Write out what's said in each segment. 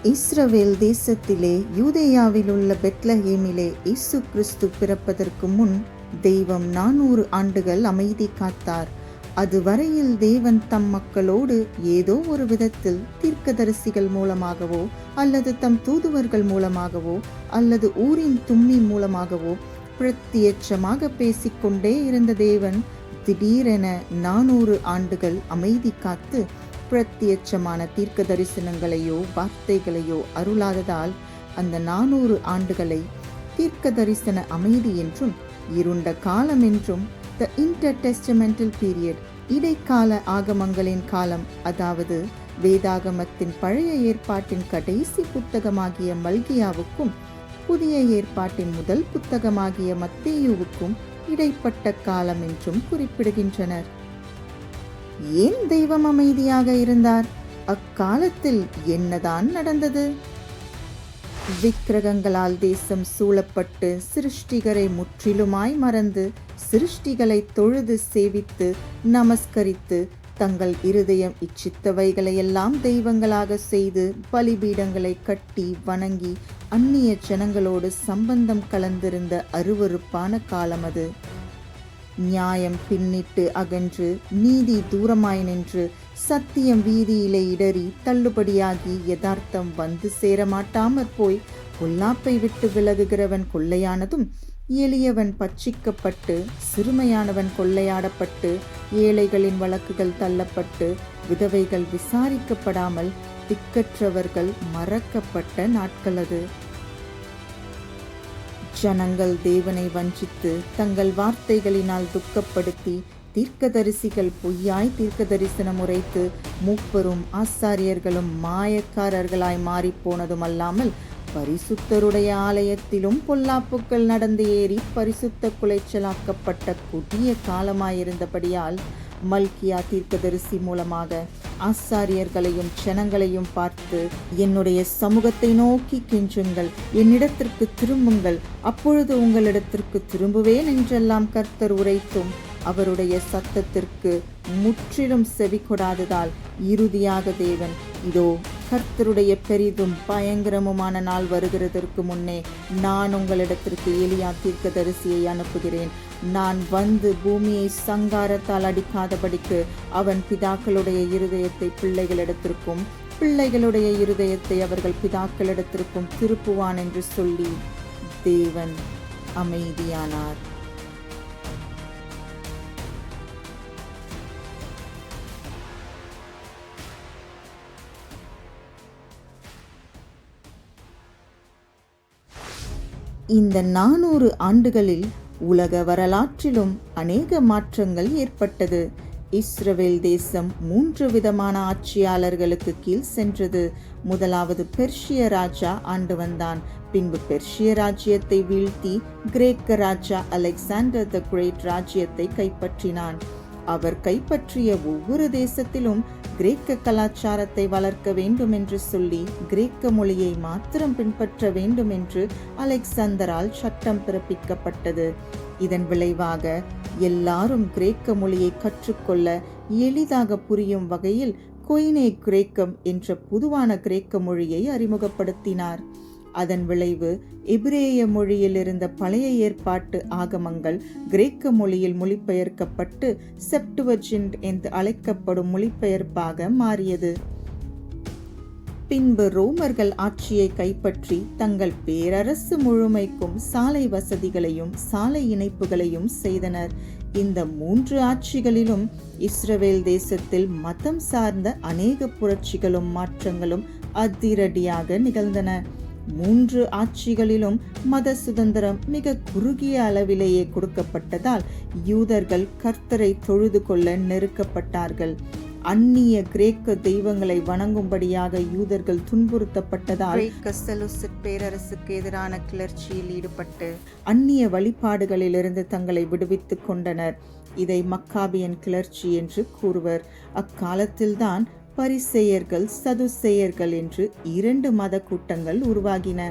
இஸ்ரவேல் தேசத்திலே யூதேயாவில் உள்ள பெத்லஹேமிலே இயேசு கிறிஸ்து பிறப்பதற்கு முன் தெய்வம் 400 ஆண்டுகள் அமைதி காத்தார். அதுவரையில் தேவன் தம் மக்களோடு ஏதோ ஒரு விதத்தில் தீர்க்கதரிசிகள் மூலமாகவோ அல்லது தம் தூதுவர்கள் மூலமாகவோ அல்லது ஊரின் தும்மி மூலமாகவோ பிரத்யட்சமாக பேசிக்கொண்டே இருந்த தேவன் திடீரென 400 ஆண்டுகள் அமைதி காத்து பிரத்யட்சமான தீர்க்க தரிசனங்களையோ வார்த்தைகளையோ அருளாததால் அந்த 400 ஆண்டுகளை தீர்க்க தரிசன அமைதி என்றும் இருண்ட காலம் என்றும் த இன்டர்டெஸ்டமெண்டல் பீரியட் இடைக்கால ஆகமங்களின் காலம், அதாவது வேதாகமத்தின் பழைய ஏற்பாட்டின் கடைசி புத்தகமாகிய மல்கியாவுக்கும் புதிய ஏற்பாட்டின் முதல் புத்தகமாகிய மத்தேயுவுக்கும் இடைப்பட்ட காலம் என்றும் குறிப்பிடுகின்றனர். ஏன் தெய்வம் அமைதியாக இருந்தார்? அக்காலத்தில் என்னதான் நடந்தது? விக்கிரகங்களால் தேசம் சூழப்பட்டு சிருஷ்டிகரை முற்றிலுமாய் மறந்து சிருஷ்டிகளை தொழுது சேவித்து நமஸ்கரித்து தங்கள் இருதயம் இச்சித்தவைகளையெல்லாம் தெய்வங்களாக செய்து பலிபீடங்களை கட்டி வணங்கி அந்நிய ஜனங்களோடு சம்பந்தம் கலந்திருந்த அருவருப்பான காலம் அது. நியாயம் பின்னிட்டு அகன்று நீதி தூரமாய் நின்று சத்தியம் வீதியிலே இடறி தள்ளுபடியாகி யதார்த்தம் வந்து சேரமாட்டாமற் போய் பொல்லாப்பை விட்டு விலகுகிறவன் கொள்ளையானதும் எளியவன் பட்சிக்கப்பட்டு சிறுமையானவன் கொள்ளையாடப்பட்டு ஏழைகளின் வழக்குகள் தள்ளப்பட்டு விதவைகள் விசாரிக்கப்படாமல் திக்கற்றவர்கள் மறக்கப்பட்ட நாட்கள் அது. ஜனங்கள் தேவனை வஞ்சித்து தங்கள் வார்த்தைகளினால் துக்கப்படுத்தி தீர்க்கதரிசிகள் பொய்யாய் தீர்க்க தரிசனம் உரைத்து மூப்பரும் ஆசாரியர்களும் மாயக்காரர்களாய் மாறிப்போனதும் அல்லாமல் பரிசுத்தருடைய ஆலயத்திலும் பொல்லாப்புக்கள் நடந்து ஏறி பரிசுத்த குலைச்சலாக்கப்பட்ட கொடிய காலமாயிருந்தபடியால் மல்கியா தீர்க்கதரிசி மூலமாக ஆசாரியர்களையும் ஜனங்களையும் பார்த்து, என்னுடைய சமூகத்தை நோக்கி கெஞ்சுங்கள், என்னிடத்திற்கு திரும்புங்கள், அப்பொழுது உங்களிடத்திற்கு திரும்புவேன் என்றெல்லாம் கர்த்தர் உரைத்தும் அவருடைய சத்தத்திற்கு முற்றிலும் செவி கொடாததால் இறுதியாக தேவன், இதோ கர்த்தருடைய பெரிதும் பயங்கரமுமான நாள் வருகிறதற்கு முன்னே நான் உங்களிடத்திற்கு எலியா தீர்க்கதரிசியை அனுப்புகிறேன். நான் வந்து பூமியை சங்காரத்தால் அடிக்காதபடிக்கு அவன் பிதாக்களுடைய இருதயத்தை பிள்ளைகளிடத்திற்கும் பிள்ளைகளுடைய இருதயத்தை அவர்கள் பிதாக்களிடத்திற்கும் திருப்புவான் என்று சொல்லி தேவன் அமைதியானார். இந்த 400 ஆண்டுகளில் உலக வரலாற்றிலும் அநேக மாற்றங்கள் ஏற்பட்டது. இஸ்ரவேல் தேசம் 3 விதமான ஆட்சியாளர்களுக்கு கீழ் சென்றது. முதலாவது பெர்ஷிய ராஜா ஆண்டு வந்தான். பின்பு பெர்ஷிய ராஜ்யத்தை வீழ்த்தி கிரேக்க ராஜா அலெக்சாண்டர் த கிரேட் ராஜ்யத்தை கைப்பற்றினான். அவர் கைப்பற்றிய ஒவ்வொரு தேசத்திலும் கிரேக்க கலாச்சாரத்தை வளர்க்க வேண்டும் என்று சொல்லி கிரேக்க மொழியை மாத்திரம் பின்பற்ற வேண்டும் என்று அலெக்சாந்தரால் சட்டம் பிறப்பிக்கப்பட்டது. இதன் விளைவாக எல்லாரும் கிரேக்க மொழியை கற்றுக்கொள்ள எளிதாக புரியும் வகையில் கொய்னே கிரேக்கம் என்ற பொதுவான கிரேக்க மொழியை அறிமுகப்படுத்தினார். அதன் விளைவு எபிரேய மொழியில் இருந்த பழைய ஏற்பாட்டு ஆகமங்கள் கிரேக்க மொழியில் மொழிபெயர்க்கப்பட்டு செப்டுவஜின்ட் என்று அழைக்கப்படும் மொழிபெயர்ப்பாக மாறியது. பின்பு ரோமர்கள் ஆட்சியை கைப்பற்றி தங்கள் பேரரசு முழுமைக்கும் சாலை வசதிகளையும் சாலை இணைப்புகளையும் செய்தனர். இந்த 3 ஆட்சிகளிலும் இஸ்ரவேல் தேசத்தில் மதம் சார்ந்த அநேக புரட்சிகளும் மாற்றங்களும் அதிரடியாக நிகழ்ந்தன. 3 ஆட்சிகளிலும் மத சுதந்திரம் மிக குறுகிய அளவிலேயே கொடுக்கப்பட்டதால் யூதர்கள் கர்த்தரை தொழுது கொள்ள நெருக்கப்பட்டார்கள். அந்நிய கிரேக்க தெய்வங்களை வணங்கும்படியாக யூதர்கள் துன்புறுத்தப்பட்டதால் கிரேக்க செலூசிட் பேரரசுக்கு எதிரான கிளர்ச்சியில் ஈடுபட்டு அந்நிய வழிபாடுகளிலிருந்து தங்களை விடுவித்துக் கொண்டனர். இதை மக்காபியன் கிளர்ச்சி என்று கூறுவர். அக்காலத்தில்தான் பரிசேயர்கள் சதுசேயர்கள் என்று 2 மத கூட்டங்கள் உருவாகின.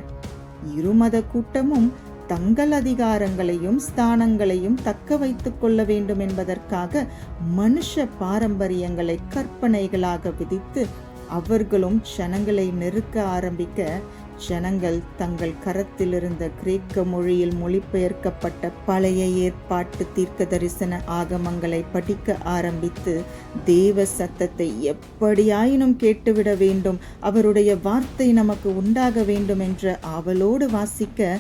இரு மத கூட்டமும் தங்கள் அதிகாரங்களையும் ஸ்தானங்களையும் தக்க வைத்துக் கொள்ள வேண்டும் என்பதற்காக மனுஷ பாரம்பரியங்களை கற்பனைகளாக விதித்து அவர்களும் ஜனங்களை நெருக்க ஆரம்பிக்க, ஜனங்கள் தங்கள் கரத்தில் இருந்த கிரேக்க மொழியில் மொழிபெயர்க்கப்பட்ட பழைய ஏற்பாட்டு தீர்க்க தரிசன ஆகமங்களை படிக்க ஆரம்பித்து, தேவ சத்தத்தை எப்படியாயினும் கேட்டுவிட வேண்டும், அவருடைய வார்த்தை நமக்கு உண்டாக வேண்டும் என்ற ஆவலோடு வாசிக்க,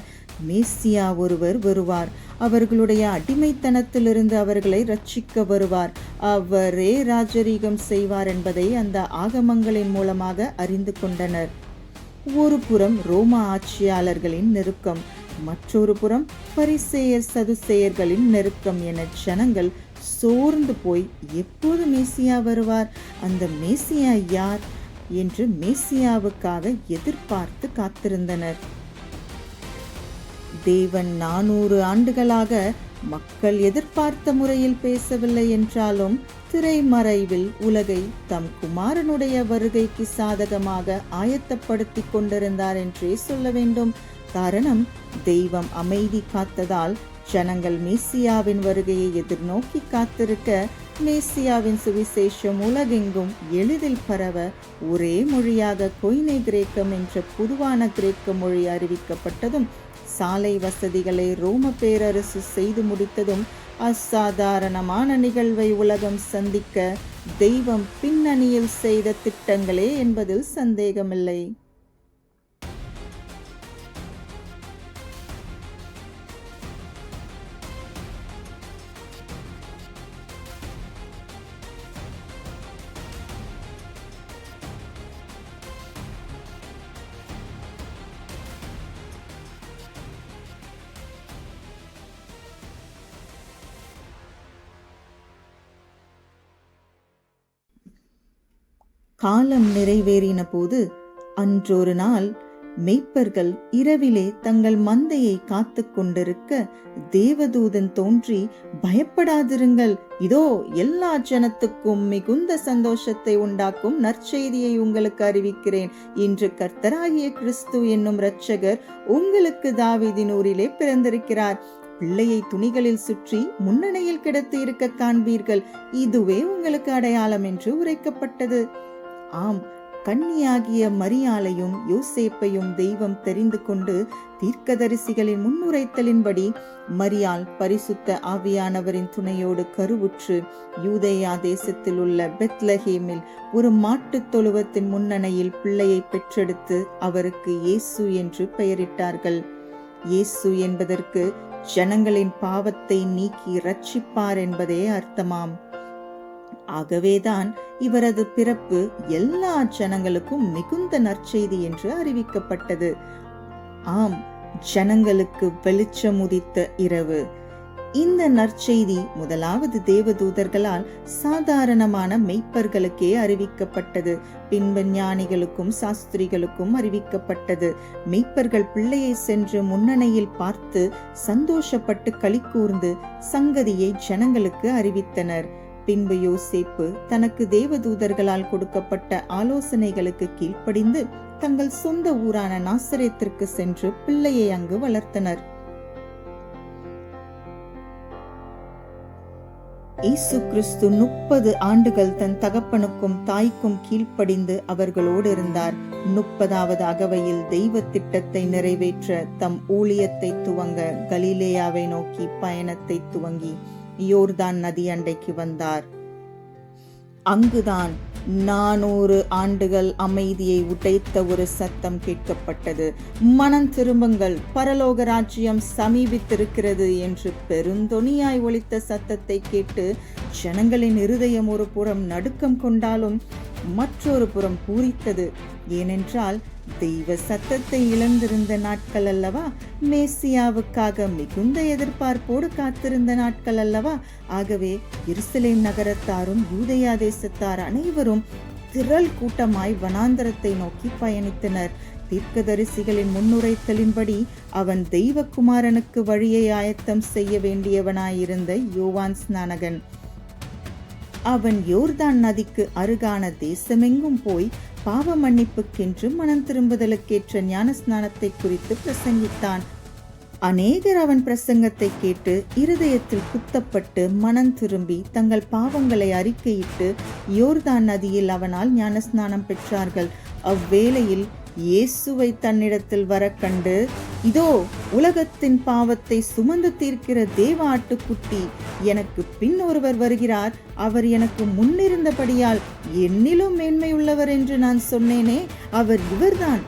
மேசியா ஒருவர் வருவார், அவர்களுடைய அடிமைத்தனத்திலிருந்து அவர்களை ரட்சிக்க வருவார், அவரே ராஜரீகம் செய்வார் என்பதை அந்த ஆகமங்களின் மூலமாக அறிந்து கொண்டனர். ஒரு புறம் ரோம ஆட்சியாளர்களின் நெருக்கம், மற்றொரு புறம் பரிசேயர் சதுசேயர்களின் நெருக்கம் என ஜனங்கள் சோர்ந்து போய் எப்போது மேசியா வருவார், அந்த மேசியா யார் என்று மேசியாவுக்காக எதிர்பார்த்து காத்திருந்தனர். தேவன் 400 ஆண்டுகளாக மக்கள் எதிர்பார்த்த முறையில் பேசவில்லை என்றாலும், திரைமறைவில் உலகை தம் குமாரனுடைய வருகைக்கு சாதகமாக ஆயத்தப்படுத்தி கொண்டிருந்தார் என்றே சொல்ல வேண்டும். காரணம், தெய்வம் அமைதி காத்ததால் ஜனங்கள் மேசியாவின் வருகையை எதிர்நோக்கி காத்திருக்க, மேசியாவின் சுவிசேஷம் உலகெங்கும் எளிதில் பரவ ஒரே மொழியாக கொய்னே கிரேக்கம் என்ற பொதுவான கிரேக்க மொழி அறிவிக்கப்பட்டதும், சாலை வசதிகளை ரோம பேரரசு செய்து முடித்ததும், அசாதாரணமான நிகழ்வை உலகம் சந்திக்க தெய்வம் பின்னணியில் செய்த திட்டங்களே என்பதில் சந்தேகமில்லை. காலம் நிறைவேறின போது, அன்றொரு நாள் மெய்ப்பர்கள் இரவிலே தங்கள் மந்தையை காத்து கொண்டிருக்க, தேவதூதன் தோன்றி, பயப்படாதிருங்கள், இதோ எல்லா ஜனத்துக்கும் மிகுந்த சந்தோஷத்தை உண்டாக்கும் நற்செய்தியை உங்களுக்கு அறிவிக்கிறேன். இன்று கர்த்தராகிய கிறிஸ்து என்னும் இரட்சகர் உங்களுக்கு தாவீதின் ஊரிலே பிறந்திருக்கிறார். பிள்ளையை துணிகளில் சுற்றி முன்னணியில் கிடத்தி இருக்க காண்பீர்கள். இதுவே உங்களுக்கு அடையாளம் என்று உரைக்கப்பட்டது. ஆம், கன்னியாகிய மரியாளையும் யோசேப்பையும் தெய்வம் தெரிந்து கொண்டு தீர்க்கதரிசிகளின் முன்னுரைத்தலின்படி மரியாள் பரிசுத்த ஆவியானவரின் துணையோடு கருவுற்று யூதேயா தேசத்தில் உள்ள பெத்லஹேமில் ஒரு மாட்டுத் தொழுவத்தின் முன்னணையில் பிள்ளையை பெற்றெடுத்து அவருக்கு இயேசு என்று பெயரிட்டார்கள். இயேசு என்பதற்கு ஜனங்களின் பாவத்தை நீக்கி இரட்சிப்பார் என்பதே அர்த்தமாம். ஆகவேதான் இவரது பிறப்பு எல்லா ஜனங்களுக்கும் மிகுந்த நற்செய்தி என்று அறிவிக்கப்பட்டது. ஆம், ஜனங்களுக்கு வெளிச்சம் உதித்த இரவு. இந்த நற்செய்தி முதலாவது தேவதூதர்களால் சாதாரணமான மெய்ப்பர்களுக்கே அறிவிக்கப்பட்டது. பின்பு ஞானிகளுக்கும் சாஸ்திரிகளுக்கும் அறிவிக்கப்பட்டது. மெய்ப்பர்கள் பிள்ளையை சென்று முன்னணையில் பார்த்து சந்தோஷப்பட்டு களி கூர்ந்து சங்கதியை ஜனங்களுக்கு அறிவித்தனர். பின்பு யோசேப்பு தனக்கு தேவதூதர்களால் கொடுக்கப்பட்ட ஆலோசனைகளுக்கு கீழ்ப்படிந்து தங்கள் சொந்த ஊரான நாசரேத்திற்கு சென்று பிள்ளையை அங்கு வளர்த்தனர். இயேசு கிறிஸ்து 30 ஆண்டுகள் தன் தகப்பனுக்கும் தாய்க்கும் கீழ்ப்படிந்து அவர்களோடு இருந்தார். 30வது அகவையில் தெய்வ திட்டத்தை நிறைவேற்ற தம் ஊழியத்தை துவங்க கலிலேயாவை நோக்கி பயணத்தை துவங்கி யோர்தான் நதி அண்டைக்கு வந்தார். அங்குதான் 400 ஆண்டுகள் அமைதியை உடைத்த ஒரு சத்தம் கேட்கப்பட்டது. மனம் திரும்புங்கள், பரலோக ராஜ்யம் சமீபித்திருக்கிறது என்று பெருந்தொனியாய் ஒலித்த சத்தத்தை கேட்டு ஜனங்களின் இருதயம் ஒரு புறம் நடுக்கம் கொண்டாலும் மற்றொரு புறம் பூரித்தது. ஏனென்றால் தெய்வ சத்தத்தை இழந்திருந்த நாட்கள் அல்லவா, மேசியாவுக்காக மிகுந்த எதிர்பார்ப்போடு காத்திருந்த நாட்கள் அல்லவா. ஆகவே எருசலேம் நகரத்தாரும் யூதேயா தேசத்தார் அனைவரும் திரள் கூட்டமாய் வனாந்தரத்தை நோக்கி பயணித்தனர். தீர்க்கதரிசிகளின் முன்னுரைத்தலின்படி அவன் தெய்வகுமாரனுக்கு வழியை ஆயத்தம் செய்ய வேண்டியவனாயிருந்த யோவான் ஸ்நானகன். அவன் யோர்தான் நதிக்கு அருகான தேசமெங்கும் போய் பாவ மன்னிப்புக்கென்று மனம் திரும்புதலுக்கேற்ற ஞானஸ்நானத்தை குறித்து பிரசங்கித்தான். அநேகர் அவன் பிரசங்கத்தை கேட்டு இருதயத்தில் குத்தப்பட்டு மனம் திரும்பி தங்கள் பாவங்களை அறிக்கையிட்டு யோர்தான் நதியில் அவனால் ஞானஸ்நானம் பெற்றார்கள். அவ்வேளையில் இயேசுவை தன்னிடத்தில் வர கண்டு, இதோ உலகத்தின் பாவத்தை சுமந்து தீர்க்கிற தேவ ஆட்டுக்குட்டி, எனக்கு பின் ஒருவர் வருகிறார், அவர் எனக்கு முன்னிருந்தபடியால் என்னிலும் மேன்மையுள்ளவர் என்று நான் சொன்னேனே, அவர் இவர்தான்.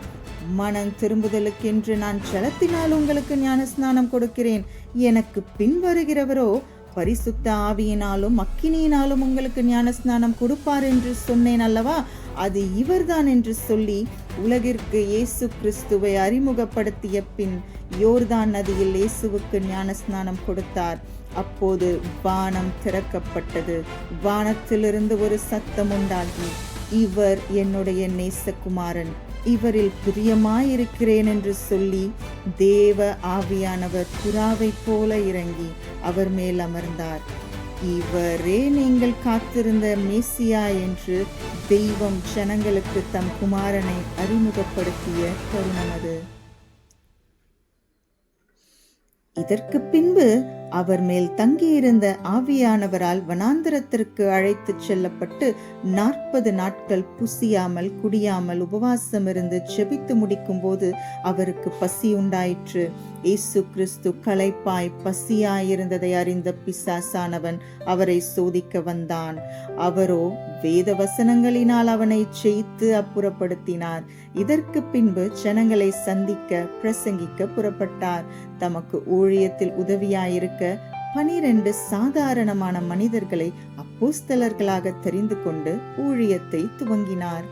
மனம் திரும்புதலுக்கென்று நான் ஜலத்தினால் உங்களுக்கு ஞானஸ்நானம் கொடுக்கிறேன், எனக்கு பின் வருகிறவரோ பரிசுத்த ஆவியினாலும் அக்கினியினாலும் உங்களுக்கு ஞானஸ்நானம் கொடுப்பார் என்று சொன்னேன் அல்லவா, அது இவர்தான் என்று சொல்லி உலகிற்கு இயேசு கிறிஸ்துவை அறிமுகப்படுத்திய பின் யோர்தான் நதியில் இயேசுவுக்கு ஞானஸ்நானம் கொடுத்தார். அப்போது வானம் திறக்கப்பட்டது. வானத்திலிருந்து ஒரு சத்தம் உண்டாகி, இவர் என்னுடைய நேசகுமாரன், இவரில் பிரியமாயிருக்கிறேன் என்று சொல்லி தேவ ஆவியானவர் புறாவை போல இறங்கி அவர் மேல் அமர்ந்தார். இவரே நீங்கள் காத்திருந்த மேசியா என்று தெய்வம் ஜனங்களுக்கு தம் குமாரனை அறிமுகப்படுத்திய தருணம் அது. இதற்கு பின்பு அவர் மேல் தங்கியிருந்த ஆவியானவரால் வனாந்தரத்திற்கு அழைத்து செல்லப்பட்டு 40 நாட்கள் புசியாமல் குடியாமல் உபவாசம் இருந்து ஜெபித்து முடிக்கும் போது அவருக்கு பசி உண்டாயிற்று. இயேசு கிறிஸ்து களைப்பாய் பசியாயிருந்ததை அறிந்த பிசாசானவன் அவரை சோதிக்க வந்தான். அவரோ வேத வசனங்களினால் அவனை ஜெயித்து அப்புறப்படுத்தினார். இதற்கு பின்பு ஜனங்களை சந்திக்க பிரசங்கிக்க புறப்பட்டார். தமக்கு ஊழியத்தில் உதவியாயிருக்க 12 சாதாரணமான மனிதர்களை அப்போஸ்தலர்களாக தெரிந்து கொண்டு ஊழியத்தை துவங்கினார்.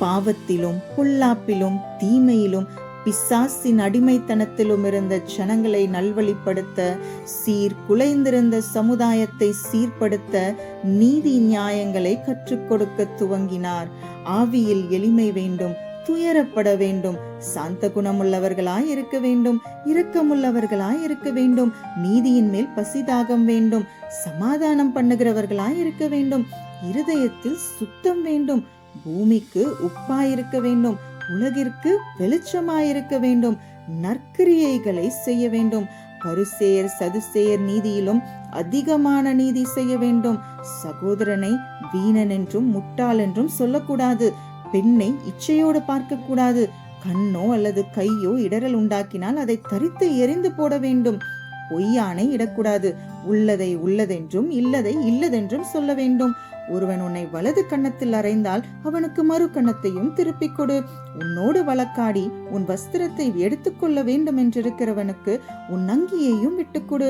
பாவத்திலும் பொல்லாப்பிலும் தீமையிலும் பிசாசின் அடிமைத்தனத்திலும் இருந்த ஜனங்களை நல்வழிப்படுத்த, சீர்குலைந்திருந்த சமுதாயத்தை சீர்படுத்த, நீதி நியாயங்களை கற்றுக் கொடுக்க துவங்கினார். ஆவியில் எளிமை வேண்டும், துயரப்பட வேண்டும், சாந்த குணமுள்ளவர்களாய் இருக்க வேண்டும், இரக்கமுள்ளவர்களாய் இருக்க வேண்டும், நீதியின் மேல் பசிதாகம் வேண்டும், சமாதானம் பண்ணுகிறவர்களாய் இருக்க வேண்டும், இருதயத்தில் சுத்தம் வேண்டும், பூமிக்கு உப்பாயிருக்க வேண்டும், உலகிற்கு வெளிச்சமாயிருக்க வேண்டும், நற்கிரியைகளை செய்ய வேண்டும், பரிசேயர் சதுசேயர் நீதியிலும் அதிகமான நீதி செய்ய வேண்டும், சகோதரனை வீணன் என்றும் முட்டாள் என்றும் சொல்லக்கூடாது, பெண்ணை இச்சையோடு பார்க்க கூடாது, கண்ணோ அல்லது கையோ இடரல் உண்டாக்கினால் அதை தரித்து எரிந்து போட வேண்டும், பொய்யானை இடக்கூடாது, உள்ளதை உள்ளதென்றும் இல்லதை இல்லதென்றும் சொல்ல வேண்டும், ஒருவன் உன்னை வலது கன்னத்தில் அறைந்தால் அவனுக்கு மறு கன்னத்தையும் திருப்பிக் கொடு, உன்னோடு வழக்காடி உன் வஸ்திரத்தை எடுத்துக்கொள்ள வேண்டும் என்றிருக்கிறவனுக்கு உன் அங்கியையும் விட்டுக்கொடு,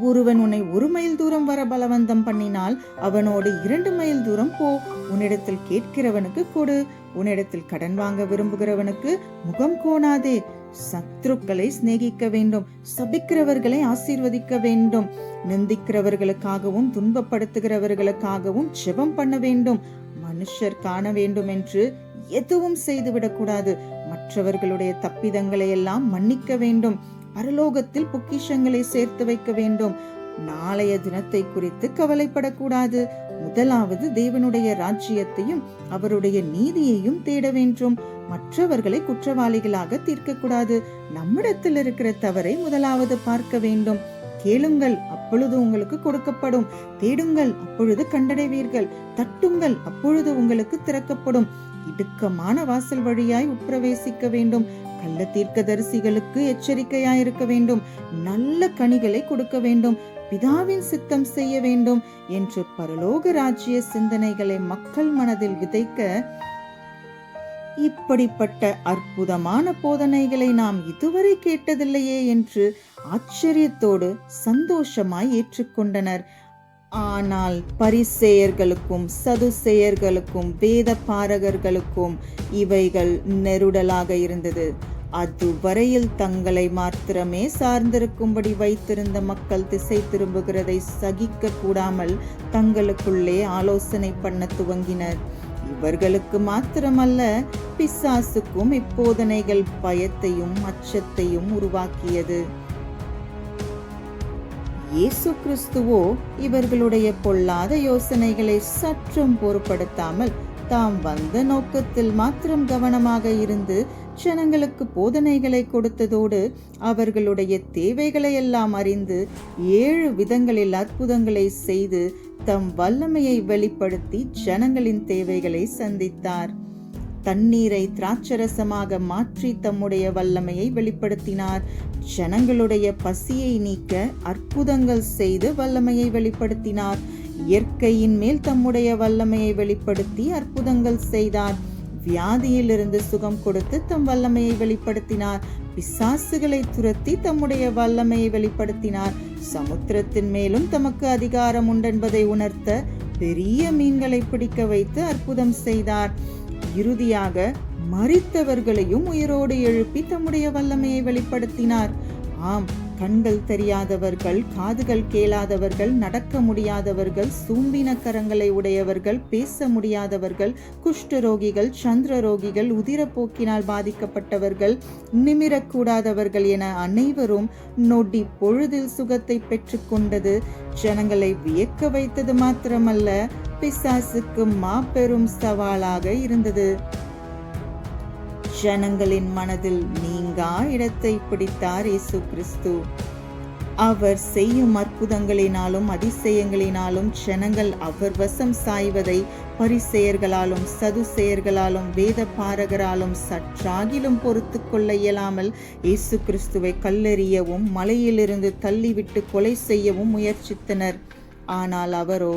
ஒருவன் உன்னை 1 மைல் தூரம் வர பலவந்தம் பண்ணினால் அவனோடு 2 மைல் தூரம் போ, உன்னிடத்தில் கேட்கிறவனுக்கு கொடு, உன்னிடத்தில் கடன் வாங்க விரும்புகிறவனுக்கு முகம் கோணாதே, சத்துருக்களை சிநேகிக்க வேண்டும், சபிக்கிறவர்களை ஆசீர்வதிக்க வேண்டும், நிந்திக்கிறவர்களுக்காகவும் துன்பப்படுத்துகிறவர்களுக்காகவும் ஜெபம் பண்ண வேண்டும், மனுஷர் காண வேண்டும் என்று எதுவும் செய்துவிடக்கூடாது, மற்றவர்களுடைய தப்பிதங்களை எல்லாம் மன்னிக்க வேண்டும், பரலோகத்தில் பொக்கிஷங்களை சேர்த்து வைக்க வேண்டும், நாளைய தினத்தை குறித்து கவலைப்படக்கூடாது, முதலாவது தேவனுடைய ராஜ்யத்தையும் அவருடைய நீதியையும் தேட வேண்டும், மற்றவர்களை குற்றவாளிகளாக தீர்க்கக்கூடாது, நம்மிடத்தில் இருக்கிற தவறை முதலாவது பார்க்க வேண்டும், கேளுங்கள் அப்பொழுது உங்களுக்கு கொடுக்கப்படும், தேடுங்கள் அப்பொழுது கண்டடைவீர்கள், தட்டுங்கள் அப்பொழுது உங்களுக்கு திறக்கப்படும், இடுக்கமான வாசல் வழியாய் உட்பிரவேசிக்க வேண்டும், கள்ள தீர்க்கதரிசிகளுக்கு எச்சரிக்கையாயிருக்க வேண்டும், நல்ல கனிகளை கொடுக்க வேண்டும், பிதாவின் சித்தம் செய்ய வேண்டும் என்று பரலோக ராஜ்ய சிந்தனைகளை மக்கள் மனதில் விதைக்க, இப்படிப்பட்ட அற்புதமான போதனைகளை நாம் இதுவரை கேட்டதில்லையே என்று ஆச்சரியத்தோடு சந்தோஷமாய் ஏற்றுக்கொண்டனர். ஆனால் பரிசேயர்களுக்கும் சதுசேயர்களுக்கும் வேத பாரகர்களுக்கும் இவைகள் நெருடலாக இருந்தது. அதுவரையில் தங்களை மாத்திரமே சார்ந்திருக்கும்படி வைத்திருந்த மக்கள் திசை திரும்புகிறதை சகிக்க கூடாமல் தங்களுக்குள்ளே ஆலோசனை பண்ண துவங்கினர். இவர்களுக்கு மாத்திரமல்ல, பிசாசுக்கும் இப்போதனைகள் பயத்தையும் அச்சத்தையும் உருவாக்கியது. இயேசு கிறிஸ்துவோ இவர்களுடைய பொல்லாத யோசனைகளை சற்றும் பொருட்படுத்தாமல் தாம் வந்த நோக்கத்தில் மாத்திரம் கவனமாக இருந்து ஜனங்களுக்கு போதனைகளை கொடுத்ததோடு அவர்களுடைய தேவைகளை எல்லாம் அறிந்து 7 விதங்களில் அற்புதங்களை செய்து தம் வல்லமையை வெளிப்படுத்தி ஜனங்களின் தேவைகளை சந்தித்தார். தண்ணீரை திராட்சரசமாக மாற்றி தம்முடைய வல்லமையை வெளிப்படுத்தினார். ஜனங்களுடைய பசியை நீக்க அற்புதங்கள் செய்து வல்லமையை வெளிப்படுத்தினார். இயற்கையின் மேல் தம்முடைய வல்லமையை வெளிப்படுத்தி அற்புதங்கள் செய்தார். வியாதியிலிருந்து சுகம் கொடுத்து தம் வல்லமையை வெளிப்படுத்தினார். பிசாசுகளை துரத்தி தம்முடைய வல்லமையை வெளிப்படுத்தினார். சமுத்திரத்தின் மேலும் தமக்கு அதிகாரம் உண்டென்பதை உணர்த்த பெரிய மீன்களை பிடிக்க வைத்து அற்புதம் செய்தார். இறுதியாக மரித்தவர்களையும் உயிரோடு எழுப்பி தம்முடைய வல்லமையை வெளிப்படுத்தினார். ஆம், கண்கள் தெரியாதவர்கள், காதுகள் கேளாதவர்கள், நடக்க முடியாதவர்கள், சூம்பின கரங்களை உடையவர்கள், பேச முடியாதவர்கள், குஷ்டரோகிகள், சந்திரரோகிகள், உதிரப்போக்கினால் பாதிக்கப்பட்டவர்கள், நிமிரக்கூடாதவர்கள் என அனைவரும் நொடி பொழுதில் சுகத்தை பெற்றுக்கொண்டது ஜனங்களை வியக்க வைத்தது மாத்திரமல்ல, பிசாசுக்கு மாபெரும் சவாலாக இருந்தது. ஜனங்களின் மனதில் நீங்கா இடத்தை பிடித்தார் இயேசு கிறிஸ்து. அவர் செய்யும் அற்புதங்களினாலும் அதிசயங்களினாலும் ஜனங்கள் அவர் வசம் சாய்வதை பரிசேயர்களாலும் சதுசேயர்களாலும் வேத பாரகராலும் சற்றாகிலும் பொறுத்து கொள்ள இயலாமல் இயேசு கிறிஸ்துவை கல்லெறியவும் மலையிலிருந்து தள்ளிவிட்டு கொலை செய்யவும் முயற்சித்தனர். ஆனால் அவரோ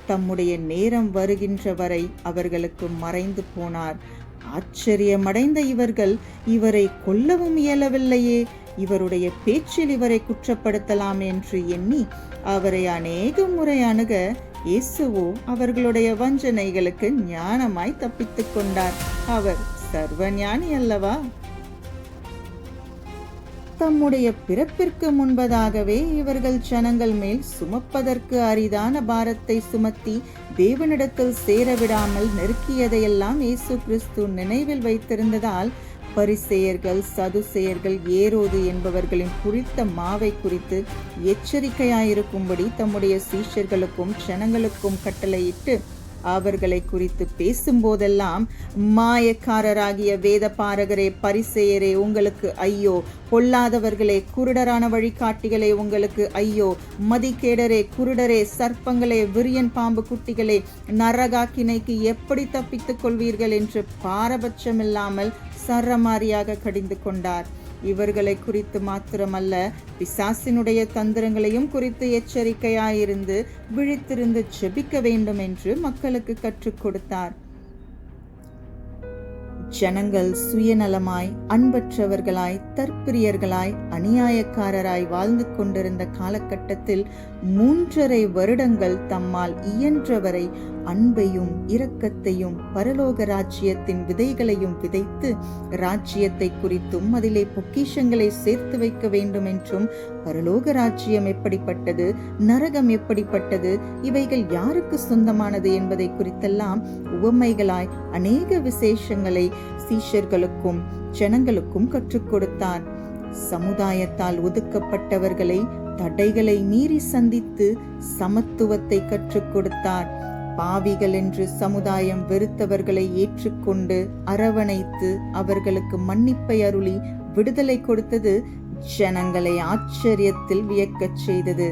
தம்முடைய நேரம் வருகின்ற வரை அவர்களுக்கு மறைந்து போனார். ஆச்சரியமடைந்த இவர்கள் இவரை கொல்லவும் இயலவில்லையே, இவருடைய பேச்சில் இவரை குற்றப்படுத்தலாம் என்று எண்ணி அவரை அநேக முறை அணுக, இயேசுவோ அவர்களுடைய வஞ்சனைகளுக்கு ஞானமாய் தப்பித்துக் கொண்டார். அவர் சர்வஞானி அல்லவா? தம்முடைய பிறப்பிற்கு முன்பதாகவே இவர்கள் ஜனங்கள் மேல் சுமப்பதற்கு அரிதான பாரத்தை சுமத்தி தேவனிடத்தில் சேரவிடாமல் நெருக்கியதையெல்லாம் இயேசு கிறிஸ்து நினைவில் வைத்திருந்ததால் பரிசேயர்கள் சதுசேயர்கள் ஏரோது என்பவர்களின் குறித்த மாவை குறித்து எச்சரிக்கையாயிருக்கும்படி தம்முடைய சீஷர்களுக்கும் ஜனங்களுக்கும் கட்டளையிட்டு அவர்களை குறித்து பேசும்போதெல்லாம், மாயக்காரராகிய வேத பாரகரே, பரிசேயரே, உங்களுக்கு ஐயோ! பொல்லாதவர்களே, குருடரான வழிகாட்டிகளே, உங்களுக்கு ஐயோ! மதிகேடரே, குருடரே, சர்ப்பங்களே, விரியன் பாம்பு குட்டிகளே, நரகாக்கினைக்கு எப்படி தப்பித்துக் கொள்வீர்கள் என்று பாரபட்சமில்லாமல் சரமாரியாக கடிந்து கொண்டார். இவர்களை குறித்து மாத்திரமல்ல, பிசாசினுடைய தந்திரங்களையும் குறித்து எச்சரிக்கையாயிருந்து விழித்திருந்து ஜெபிக்க வேண்டும் என்று மக்களுக்கு கற்றுக் கொடுத்தார். ஜனங்கள் சுயநலமாய், அன்பற்றவர்களாய், தற்பிரியர்களாய், அநியாயக்காரராய் வாழ்ந்து கொண்டிருந்த காலகட்டத்தில் 3.5 வருடங்கள் தம்மால் இயன்றவரை அன்பையும் இரக்கத்தையும் பரலோக ராஜ்யத்தின் விதைகளையும் விதைத்து ராஜ்யத்தை குறித்தும் அதிலே பொக்கிஷங்களை சேர்த்து வைக்க வேண்டும் என்றும், பரலோக ராஜ்யம் எப்படிப்பட்டது, நரகம் எப்படிப்பட்டது, இவைகள் யாருக்கு சொந்தமானது என்பதை குறித்தெல்லாம் உவமைகளாய் அநேக விசேஷங்களை சீஷர்களுக்கும் ஜனங்களுக்கும் கற்றுக் கொடுத்தார். சமுதாயத்தால் ஒதுக்கப்பட்டவர்களை தடைகளை மீறி சந்தித்து சமத்துவத்தை கற்றுக் கொடுத்தார். பாவிகள் என்று சமுதாயம் வெறுத்தவர்களை ஏற்றுக்கொண்டு அரவணைத்து அவர்களுக்கு மன்னிப்பை அருளி விடுதலை கொடுத்தது ஜனங்களை ஆச்சரியத்தில் வியக்கச் செய்தது.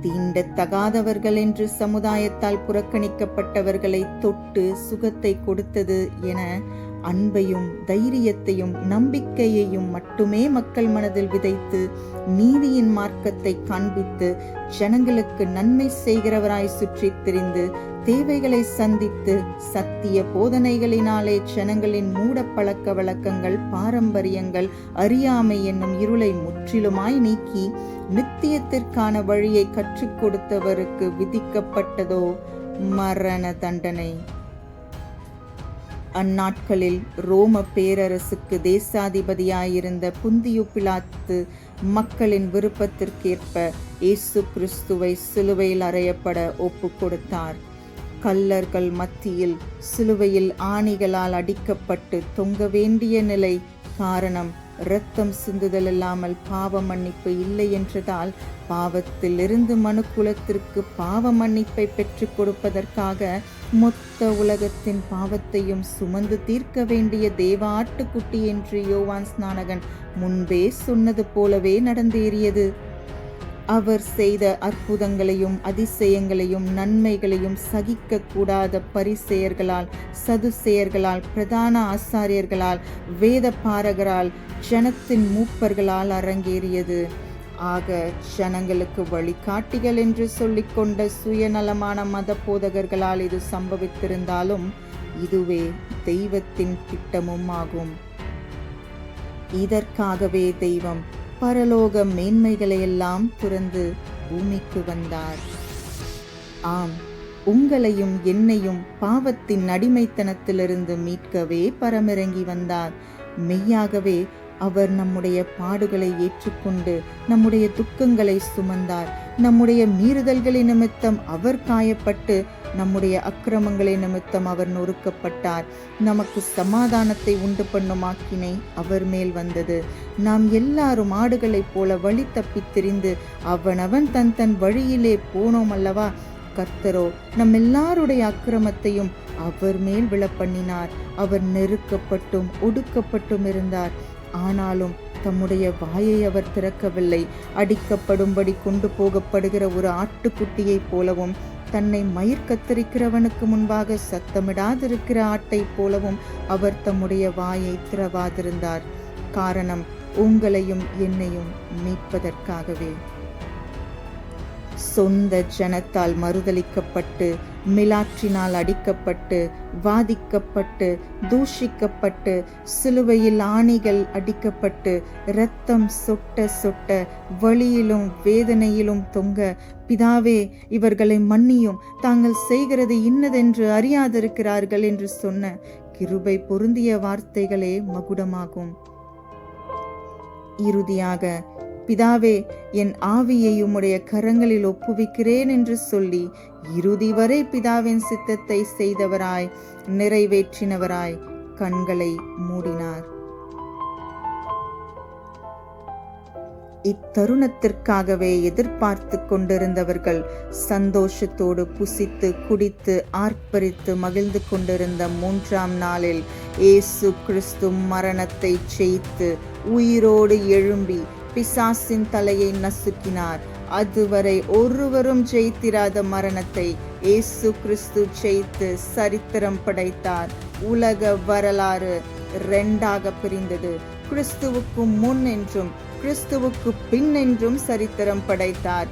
தீண்டத்தகாதவர்கள் என்று சமுதாயத்தால் புறக்கணிக்கப்பட்டவர்களை தொட்டு சுகத்தை கொடுத்தது என அன்பையும் தைரியத்தையும் நம்பிக்கையையும் மட்டுமே மக்கள் மனதில் விதைத்து நீதியின் மார்க்கத்தை காண்பித்து ஜனங்களுக்கு நன்மை செய்கிறவராய் சுற்றித் திரிந்து தேவைகளை சந்தித்து சத்திய போதனைகளினாலே ஜனங்களின் மூட பழக்க வழக்கங்கள், பாரம்பரியங்கள், அறியாமை என்னும் இருளை முற்றிலுமாய் நீக்கி நித்தியத்திற்கான வழியை கற்றுக் கொடுத்தவருக்கு விதிக்கப்பட்டதோ மரண தண்டனை. அந்நாட்களில் ரோம பேரரசுக்கு தேசாதிபதியாயிருந்த புந்தியு பிலாத்து மக்களின் விருப்பத்திற்கேற்ப இயேசு கிறிஸ்துவை சிலுவையில் அறையப்பட ஒப்பு கொடுத்தார். கல்லர்கள் மத்தியில் சிலுவையில் ஆணிகளால் அடிக்கப்பட்டு தொங்க வேண்டிய நிலை. காரணம், இரத்தம் சிந்துதல் இல்லாமல் பாவ மன்னிப்பு இல்லை என்றதால் பாவத்தில் இருந்து மனுக்குலத்திற்கு பாவ மன்னிப்பை பெற்றுக் கொடுப்பதற்காக மொத்த உலகத்தின் பாவத்தையும் சுமந்து தீர்க்க வேண்டிய தேவ ஆட்டுக்குட்டி என்று யோவான் ஸ்நானகன் முன்பே சொன்னது போலவே நடந்தேறியது. அவர் செய்த அற்புதங்களையும் அதிசயங்களையும் நன்மைகளையும் சகிக்க கூடாத பரிசேயர்களால், சதுசேயர்களால், பிரதான ஆசாரியர்களால், வேத பாரகரால், ஜனத்தின் மூப்பர்களால் அரங்கேறியது. ஆக ஜனங்களுக்கு வழிகாட்டிகள் என்று சொல்லிக்கொண்ட சுயநலமான மத போதகர்களால் இது சம்பவித்திருந்தாலும் இதுவே தெய்வத்தின் திட்டமும் ஆகும். இதற்காகவே தெய்வம் பரலோக மேன்மைகளையெல்லாம் துறந்து பூமிக்கு வந்தார். ஆம், உங்களையும் என்னையும் பாவத்தின் அடிமைத்தனத்திலிருந்து மீட்கவே பரமிறங்கி வந்தார். மெய்யாகவே அவர் நம்முடைய பாடுகளை ஏற்றுக்கொண்டு நம்முடைய துக்கங்களை சுமந்தார். நம்முடைய மீறுதல்களின் நிமித்தம் அவர் காயப்பட்டு நம்முடைய அக்கிரமங்களை நிமித்தம் அவர் நொறுக்கப்பட்டார். நமக்கு சமாதானத்தை உண்டு பண்ணும் ஆக்கினை அவர் மேல் வந்தது. நாம் எல்லாரும் ஆடுகளைப் போல வழி தப்பித் திரிந்து அவனவன் தன் தன் வழியிலே போனோம் அல்லவா? கர்த்தரோ நம் எல்லாருடைய அக்கிரமத்தையும் அவர் மேல் விழப்பண்ணினார். அவர் நெருக்கப்பட்டும் ஒடுக்கப்பட்டும் இருந்தார். ஆனாலும் தம்முடைய வாயை அவர் திறக்கவில்லை. அடிக்கப்படும்படி கொண்டு போகப்படுகிற ஒரு ஆட்டுக்குட்டியைப் போலவும், தன்னை மயிர் கத்தரிக்கிறவனுக்கு முன்பாக சத்தமிடாதிருக்கிற ஆட்டைப் போலவும் அவர் தம்முடைய வாயை திறவாதிருந்தார். காரணம் உங்களையும் என்னையும் மீட்பதற்காகவே. சொந்த ஜனத்தால் மறுதலிக்கப்பட்டு, மிலாற்றினால் அடிக்கப்பட்டு, வாதிக்கப்பட்டு, தூஷிக்கப்பட்டு, சிலுவையில் ஆணிகள் அடிக்கப்பட்டு, இரத்தம் சொட்ட சொட்ட, வலியிலும் வேதனையிலும் தொங்க, பிதாவே இவர்களை மன்னியும், தாங்கள் செய்கிறது இன்னதென்று அறியாதிருக்கிறார்கள் என்று சொன்ன கிருபை பொருந்திய வார்த்தைகளே மகுடமாகும். இறுதியாக, பிதாவே என் ஆவியை உம்முடைய கரங்களில் ஒப்புவிக்கிறேன் என்று சொல்லி இறுதி வரை பிதாவின் சித்தத்தை செய்தவராய், நிறைவேற்றினவராய் கண்களை மூடினார். இத்தருணத்திற்காகவே எதிர்பார்த்து கொண்டிருந்தவர்கள் சந்தோஷத்தோடு புசித்து குடித்து ஆர்ப்பரித்து மகிழ்ந்து கொண்டிருந்த 3ஆம் நாளில் இயேசு கிறிஸ்து மரணத்தை ஜெயித்து உயிரோடு எழும்பி பிசாசின் தலையை நசுக்கினார். அதுவரை ஒருவரும் ஜெயித்திராத மரணத்தை இயேசு கிறிஸ்து ஜெயித்து சரித்திரம் படைத்தார். உலக வரலாறு 2ஆக பிரிந்தது. கிறிஸ்துவுக்கு முன் என்றும் கிறிஸ்துவுக்கு பின் என்றும் சரித்திரம் படைத்தார்.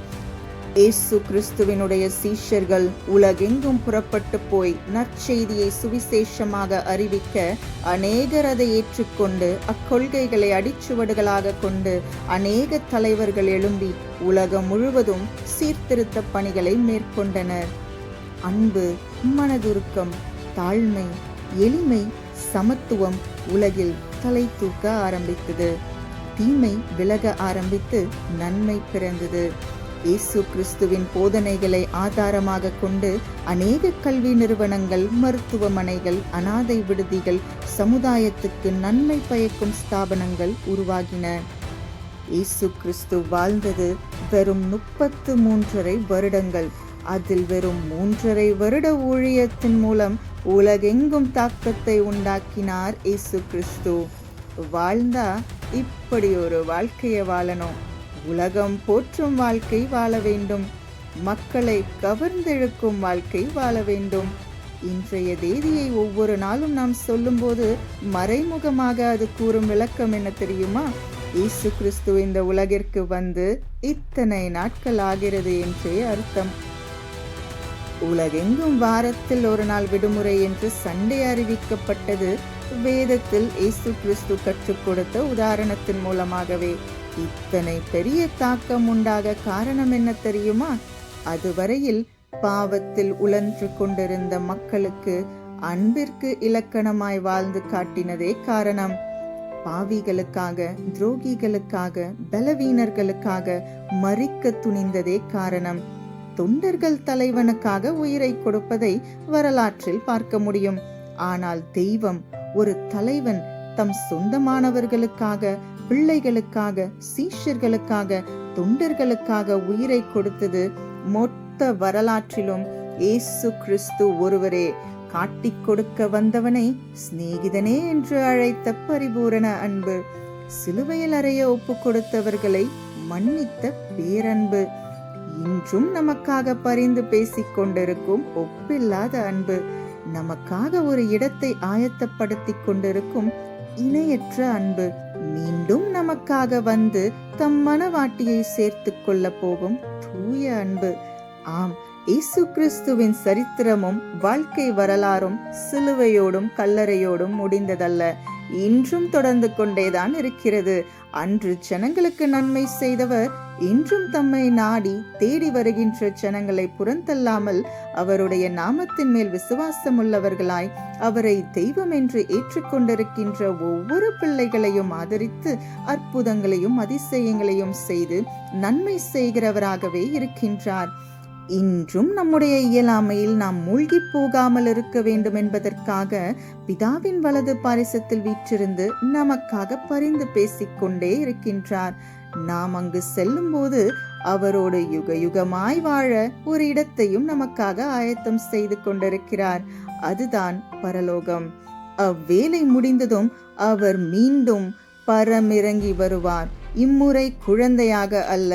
இயேசு கிறிஸ்துவினுடைய சீஷர்கள் உலகெங்கும் புறப்பட்டு போய் நற்செய்தியை சுவிசேஷமாக அறிவிக்க அநேகர் அதை ஏற்றுக்கொண்டு அக்கொள்கைகளை அடிச்சுவடுகளாக கொண்டு அநேக தலைவர்கள் எழும்பி உலகம் முழுவதும் சீர்திருத்த பணிகளை மேற்கொண்டனர். அன்பு, மனதுருக்கம், தாழ்மை, எளிமை, சமத்துவம் உலகில் தலை தூக்க ஆரம்பித்தது. தீமை விலக ஆரம்பித்து நன்மை பிறந்தது. இயேசு கிறிஸ்துவின் போதனைகளை ஆதாரமாக கொண்டு அநேக கல்வி நிறுவனங்கள், மருத்துவமனைகள், அனாதை விடுதிகள், சமுதாயத்துக்கு நன்மை பயக்கும் ஸ்தாபனங்கள் உருவாகின. இயேசு கிறிஸ்து வாழ்ந்தது வெறும் 33.5 வருடங்கள். அதில் வெறும் 3.5 வருட ஊழியத்தின் மூலம் உலகெங்கும் தாக்கத்தை உண்டாக்கினார் இயேசு கிறிஸ்து. வாழ்ந்தா இப்படி ஒரு வாழ்க்கையை வாழணும். உலகம் போற்றும் வாழ்க்கை வாழ வேண்டும். மக்களை கவர்ந்தெழுக்கும் வாழ்க்கை வாழ வேண்டும். இன்றைய தேதியை ஒவ்வொரு நாளும் நாம் சொல்லும்போது மறைமுகமாக அது கூறும் விளக்கம் என்ன தெரியுமா? இயேசு கிறிஸ்து இந்த உலகிற்கு வந்து இத்தனை நாட்கள் ஆகிறது என்றே அர்த்தம். உலகெங்கும் வாரத்தில் ஒரு நாள் விடுமுறை என்று சண்டே அறிவிக்கப்பட்டது வேதத்தில் இயேசு கிறிஸ்து கற்றுக் கொடுத்த உதாரணத்தின் மூலமாகவே. இத்தனை பெரிய தாக்கம் உண்டாக காரணம் என்ன தெரியுமா? அதுவரையில் பாவத்தில் உழன்று கொண்டிருந்த மக்களுக்கு அன்பிற்கு இலக்கணமாய் வாழ்ந்து காட்டினதே காரணம். பாவிகளுக்காக, துரோகிகளுக்காக, பலவீனர்களுக்காக மரிக்க துணிந்ததே காரணம். தொண்டர்கள் தலைவனுக்காக உயிரை கொடுப்பதை வரலாற்றில் பார்க்க முடியும். ஆனால் தெய்வம், ஒரு தலைவன் தம் சொந்தமானவர்களுக்காக, பிள்ளைகளுக்காக, சீஷர்களுக்காக, தொண்டர்களுக்காக உயிரை கொடுத்தது மொத்த வரலாற்றிலும் இயேசு கிறிஸ்து ஒருவரே. காட்டிக் கொடுக்க வந்தவனை சிநேகிதனே என்று அழைத்த பரிபூரண அன்பு, சிலுவையில் அறைய ஒப்பு கொடுத்தவர்களை மன்னித்த பேரன்பு, இன்றும் நமக்காக பரிந்து பேசிக் கொண்டிருக்கும் ஒப்பில்லாத அன்பு, நமக்காக ஒரு இடத்தை ஆயத்தப்படுத்திக் கொண்டிருக்கும் இணையற்ற அன்பு, மீண்டும் நமக்காக வந்து தம் மனவாட்டியை சேர்த்து கொள்ள போகும் தூய அன்பு. ஆம், இயேசு கிறிஸ்துவின் சரித்திரமும் வாழ்க்கை வரலாறும் சிலுவையோடும் கல்லறையோடும் முடிந்ததல்ல, இன்றும் தொடர்ந்து கொண்டேதான் இருக்கிறது. அன்று ஜனங்களுக்கு நன்மை செய்தவர் இன்றும் தம்மை நாடி தேடி வருகின்ற ஜனங்களை புறந்தள்ளாமல் அவருடைய நாமத்தின் மேல் விசுவாசம் உள்ளவர்களாய் அவரை தெய்வம் என்று ஏற்றுக்கொண்டிருக்கின்ற ஒவ்வொரு பிள்ளைகளையும் ஆதரித்து அற்புதங்களையும் அதிசயங்களையும் செய்து நன்மை செய்கிறவராகவே இருக்கின்றார். இன்றும் நம்முடைய இயலாமையில் நாம் மூழ்கி போகாமல் இருக்க வேண்டும் என்பதற்காக பிதாவின் வலது பாரிசத்தில் வீற்றிருந்து நமக்காக பரிந்து பேசிக்கொண்டே இருக்கின்றார். நாம் அங்கு செல்லும் போது அவரோடு யுக யுகமாய் வாழ ஒரு இடத்தையும் நமக்காக ஆயத்தம் செய்து கொண்டிருக்கிறார். அதுதான் பரலோகம். அவ்வேளை முடிந்ததும் அவர் மீண்டும் பரமிறங்கி வருவார். இம்முறை குழந்தையாக அல்ல,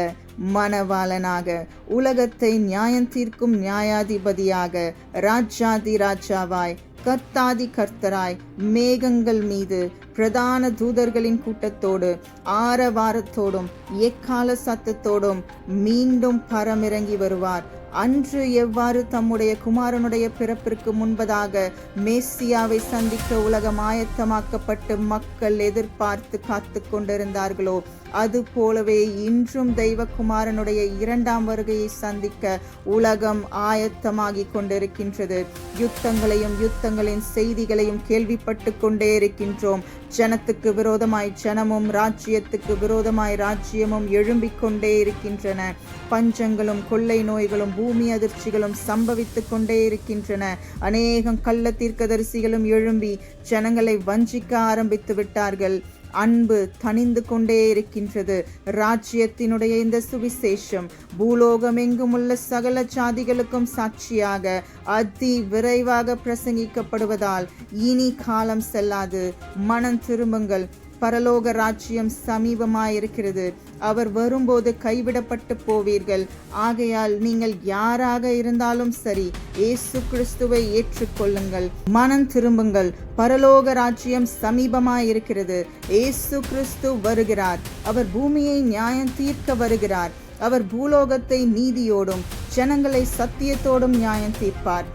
மணவாளனாக, உலகத்தை நியாயம் தீர்க்கும் நியாயாதிபதியாக, ராஜாதி ராஜாவாய், கர்த்தாதி கர்த்தராய், மேகங்கள் மீது பிரதான தூதர்களின் கூட்டத்தோடு ஆரவாரத்தோடும் எக்கால சத்தத்தோடும் மீண்டும் பரமிறங்கி வருவார். அன்று எவ்வாறு தம்முடைய குமாரனுடைய பிறப்பிற்கு முன்பதாக மேசியாவை சந்திக்க உலகம் ஆயத்தமாக்கப்பட்டு மக்கள் எதிர்பார்த்து காத்து கொண்டிருந்தார்களோ, அது போலவே இன்றும் தெய்வகுமாரனுடைய இரண்டாம் வருகையை சந்திக்க உலகம் ஆயத்தமாகி கொண்டிருக்கின்றது. யுத்தங்களின் செய்திகளையும் கேள்விப்பட்டு கொண்டே இருக்கின்றோம். ஜனத்துக்கு விரோதமாய் ஜனமும் ராஜ்யத்துக்கு விரோதமாய் ராஜ்யமும் எழும்பிக் கொண்டே இருக்கின்றன. பஞ்சங்களும் கொள்ளை நோய்களும் பூமி அதிர்ச்சிகளும் சம்பவித்துக் கொண்டே இருக்கின்றன. அநேகம் கள்ள தீர்க்கதரிசிகளும் எழும்பி ஜனங்களை வஞ்சிக்க ஆரம்பித்து விட்டார்கள். அன்பு தணிந்து கொண்டே இருக்கின்றது. ராஜ்யத்தினுடைய இந்த சுவிசேஷம் பூலோகம் எங்கும் உள்ள சகல ஜாதிகளுக்கும் சாட்சியாக அதி விரைவாக பிரசங்கிக்கப்படுவதால் இனி காலம் செல்லாது. மனம் திரும்புங்கள், பரலோக ராஜ்யம் சமீபமாயிருக்கிறது. அவர் வரும்போது கைவிடப்பட்டு போவீர்கள். ஆகையால் நீங்கள் யாராக இருந்தாலும் சரி, இயேசு கிறிஸ்துவை ஏற்றுக்கொள்ளுங்கள், மனம் திரும்புங்கள். பரலோக ராஜ்யம் சமீபமாயிருக்கிறது. இயேசு கிறிஸ்து வருகிறார். அவர் பூமியை நியாயம் தீர்க்க வருகிறார். அவர் பூலோகத்தை நீதியோடும் ஜனங்களை சத்தியத்தோடும் நியாயம் தீர்ப்பார்.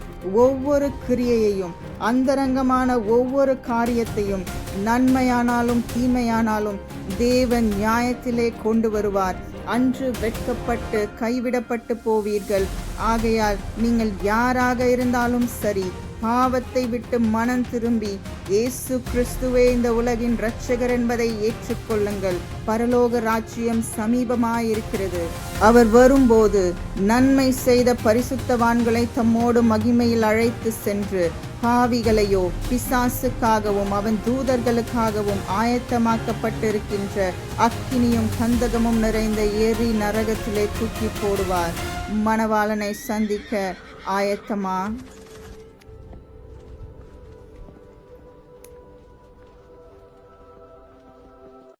ஒவ்வொரு கிரியையையும், அந்தரங்கமான ஒவ்வொரு காரியத்தையும், நன்மையானாலும் தீமையானாலும் தேவன் நியாயத்திலே கொண்டு வருவார். அன்று வெட்கப்பட்டு கைவிடப்பட்டு போவீர்கள். ஆகையால் நீங்கள் யாராக இருந்தாலும் சரி, பாவத்தை விட்டு மனம் திரும்பி இயேசு கிறிஸ்துவே இந்த உலகின் இரட்சகர் என்பதை ஏற்றுக்கொள்ளுங்கள். பரலோக ராஜ்யம் சமீபமாயிருக்கிறது. அவர் வரும்போது நன்மை செய்த பரிசுத்தவான்களை தம்மோடு மகிமையில் அழைத்து சென்று பாவிகளையோ பிசாசுக்காகவும் அவன் தூதர்களுக்காகவும் ஆயத்தமாக்கப்பட்டிருக்கின்ற அக்கினியும் கந்தகமும் நிறைந்த எரி நரகத்திலே தூக்கி போடுவார். மணவாளனை சந்திக்க ஆயத்தமா?